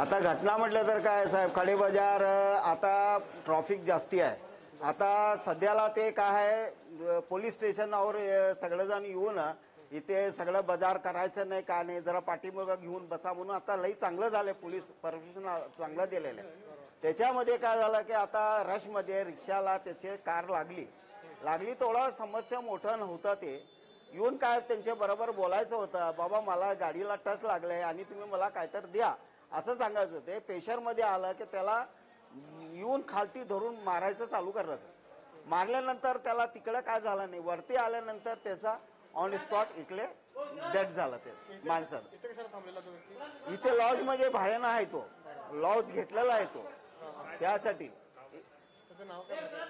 आता घटना म्हटलं तर काय साहेब, खडे बाजार आता ट्रॉफिक जास्ती आहे. आता सध्याला ते काय आहे, पोलीस स्टेशनावर सगळेजण येऊन इथे सगळं बाजार करायचं नाही का नाही, जरा पाठीमागं घेऊन बसा म्हणून आता लई चांगलं झालं, पोलीस परमिशन चांगलं दिलेलं आहे. त्याच्यामध्ये काय झालं की आता रशमध्ये रिक्षाला त्याचे कार लागली थोडा समस्या मोठं नव्हतं. ते येऊन काय त्यांच्या बरोबर बोलायचं होतं, बाबा मला गाडीला टच लागलंय आणि तुम्ही मला काहीतरी द्या असं सांगायचं होते. प्रेशरमध्ये आलं की त्याला येऊन खालती धरून मारायचं चालू करत. मारल्यानंतर त्याला तिकडे काय झालं नाही, वरती आल्यानंतर त्याचा ऑन स्पॉट इकडे डेथ झालं. ते माणसं इथे लॉजमध्ये भाड्यानं आहे, तो लॉज घेतलेला आहे तो, त्यासाठी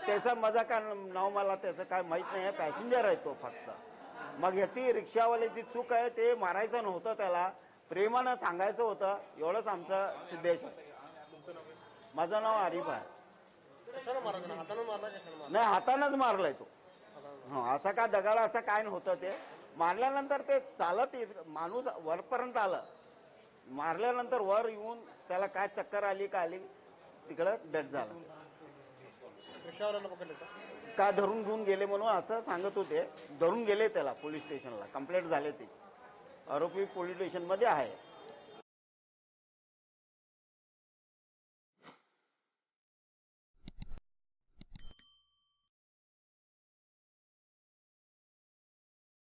त्याचा माझा काय नाव मला त्याचं काय माहित नाही आहे, पॅसेंजर आहे तो फक्त. मग ह्याची रिक्षावाल्याची चूक आहे, ते मारायचं नव्हतं, त्याला प्रेमानं सांगायचं होतं. एवढंच आमचं सिद्धेश आहे. माझं नाव आरिफ आहे. नाही, हातानंच मारलाय तो. असा का दगड असं काय नव्हतं. ते मारल्यानंतर ते चालत माणूस वरपर्यंत आलं, मारल्यानंतर वर येऊन त्याला काय चक्कर आली का आली, तिकडं डेथ झालं. का धरून घेऊन गेले म्हणून असं सांगत होते. धरून गेले त्याला पोलीस स्टेशनला, कंप्लेंट झाले त्याची. आरोपी पोलीस स्टेशनमध्ये आहे.